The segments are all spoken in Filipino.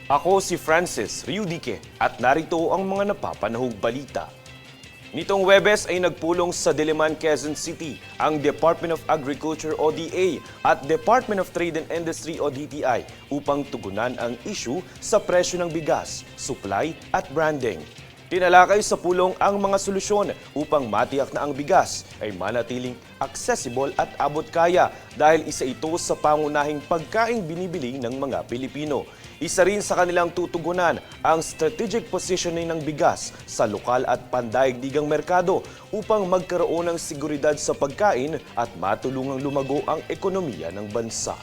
Ako si Francis Riudique at narito ang mga napapanahog balita. Nitong Huwebes ay nagpulong sa Diliman, Quezon City ang Department of Agriculture o DA at Department of Trade and Industry o DTI upang tugunan ang issue sa presyo ng bigas, supply at branding. Tinalakay sa pulong ang mga solusyon upang matiyak na ang bigas ay manatiling accessible at abot-kaya dahil isa ito sa pangunahing pagkaing binibili ng mga Pilipino. Isa rin sa kanilang tutugunan ang strategic positioning ng bigas sa lokal at pandaigdigang merkado upang magkaroon ng seguridad sa pagkain at matulungang lumago ang ekonomiya ng bansa.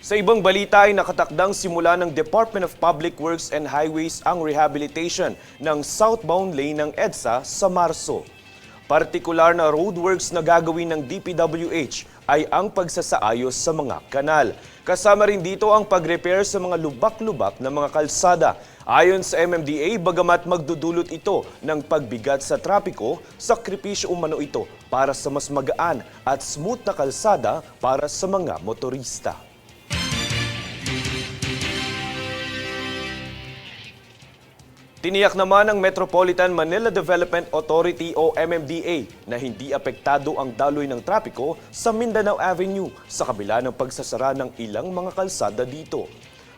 Sa ibang balita ay nakatakdang simula ng Department of Public Works and Highways ang rehabilitation ng southbound lane ng EDSA sa Marso. Partikular na roadworks na gagawin ng DPWH ay ang pagsasaayos sa mga kanal. Kasama rin dito ang pag-repair sa mga lubak-lubak na mga kalsada. Ayon sa MMDA, bagamat magdudulot ito ng pagbigat sa trapiko, sakripisyo umano ito para sa mas magaan at smooth na kalsada para sa mga motorista. Tiniyak naman ng Metropolitan Manila Development Authority o MMDA na hindi apektado ang daloy ng trapiko sa Mindanao Avenue sa kabila ng pagsasara ng ilang mga kalsada dito.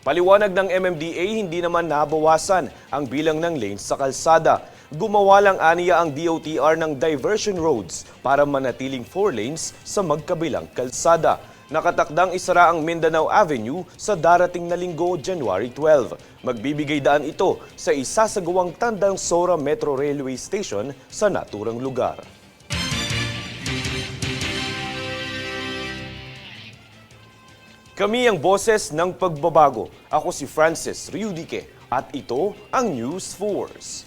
Paliwanag ng MMDA, hindi naman nabawasan ang bilang ng lanes sa kalsada. Gumawa lang aniya ang DOTR ng diversion roads para manatiling 4 lanes sa magkabilang kalsada. Nakatakdang isara ang Mindanao Avenue sa darating na linggo, January 12. Magbibigay daan ito sa isasagawang tandang Sora Metro Railway Station sa naturang lugar. Kami ang boses ng pagbabago. Ako si Francis Riudique at ito ang News Force.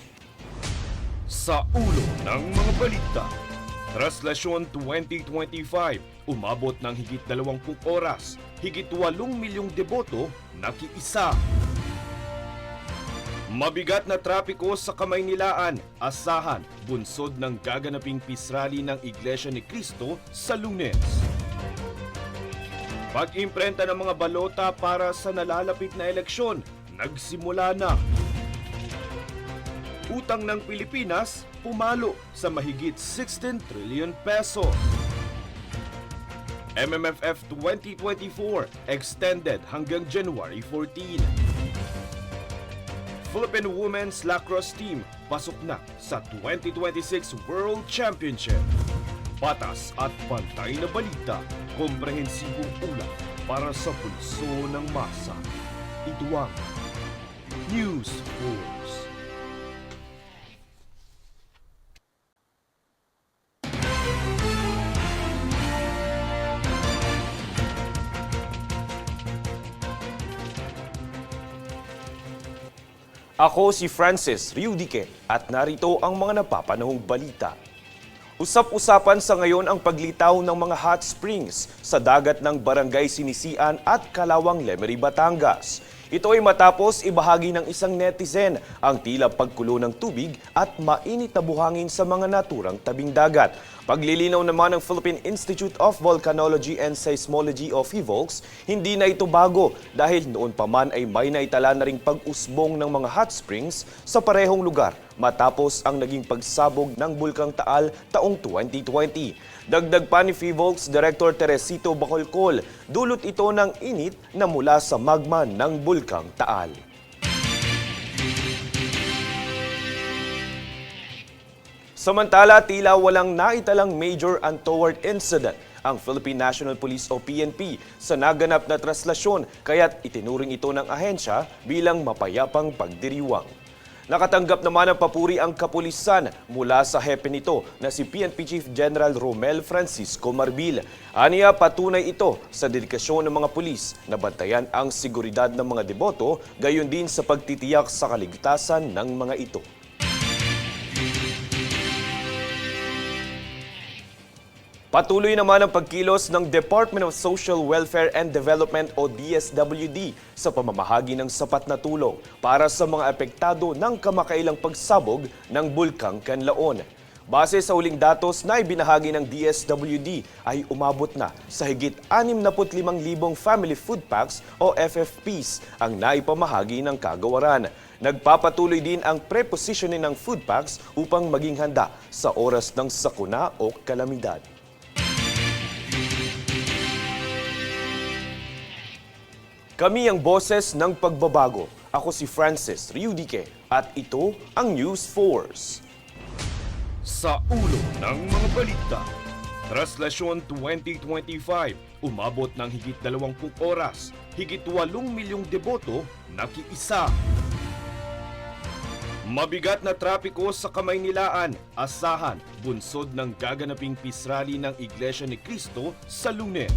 Sa ulo ng mga balita, Traslasyon 2025, umabot ng higit 20 oras, higit 8 milyong deboto nakiisa. Mabigat na trapiko sa Kamaynilaan, asahan, bunsod ng gaganaping peace rally ng Iglesia ni Cristo sa Lunes. Pag-imprenta ng mga balota para sa nalalapit na eleksyon, nagsimula na. Utang ng Pilipinas pumalo sa mahigit 16 trillion pesos. MMFF 2024 extended hanggang January 14. Philippine Women's Lacrosse Team pasok na sa 2026 World Championship. Patas at pantay na balita, komprehensibong ulat para sa pulso ng masa. Ito ang News Force. Ako si Francis Riudique at narito ang mga napapanahong balita. Usap-usapan sa ngayon ang paglitaw ng mga hot springs sa dagat ng Barangay Sinisian at Kalawang, Lemery, Batangas. Ito ay matapos ibahagi ng isang netizen ang tila pagkulo ng tubig at mainit na buhangin sa mga naturang tabing dagat. Paglilinaw naman ng Philippine Institute of Volcanology and Seismology o PHIVOLCS, hindi na ito bago dahil noon pa man ay may naitala na ring pag-usbong ng mga hot springs sa parehong lugar matapos ang naging pagsabog ng Bulkang Taal taong 2020. Dagdag pa ni PHIVOLCS Director Teresito Bacolcol, dulot ito ng init na mula sa magma ng Bulkang Taal. Samantala, tila walang naitalang major untoward incident ang Philippine National Police o PNP sa naganap na traslasyon kaya't itinuring ito ng ahensya bilang mapayapang pagdiriwang. Nakatanggap naman ng papuri ang kapulisan mula sa hepe nito na si PNP Chief General Romel Francisco Marbil. Aniya, patunay ito sa dedikasyon ng mga pulis na bantayan ang seguridad ng mga deboto, gayon din sa pagtitiyak sa kaligtasan ng mga ito. Patuloy naman ang pagkilos ng Department of Social Welfare and Development o DSWD sa pamamahagi ng sapat na tulong para sa mga apektado ng kamakailang pagsabog ng Bulkang Kanlaon. Base sa huling datos na ibinahagi ng DSWD ay umabot na sa higit 65,000 family food packs o FFPs ang naipamahagi ng kagawaran. Nagpapatuloy din ang prepositioning ng food packs upang maging handa sa oras ng sakuna o kalamidad. Kami ang boses ng pagbabago. Ako si Francis Riudique at ito ang News Force. Sa ulo ng mga balita, Traslasyon 2025, umabot ng higit 20 oras, higit 8 milyong deboto nakiisa. Mabigat na trapiko sa Kamaynilaan, asahan, bunsod ng gaganaping peace rally ng Iglesia ni Cristo sa Lunes.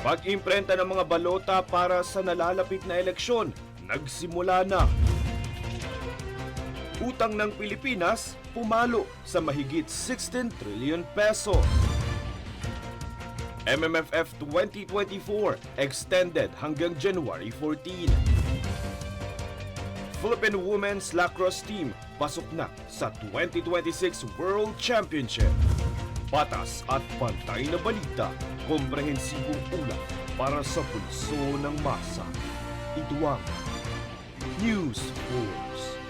Pag-imprenta ng mga balota para sa nalalapit na eleksyon, nagsimula na. Utang ng Pilipinas pumalo sa mahigit 16 trillion pesos. MMFF 2024 extended hanggang January 14. Philippine Women's Lacrosse Team pasok na sa 2026 World Championship. Patas at pantay na balita, komprehensibong ulat para sa pulso ng masa. Ito ang News Force.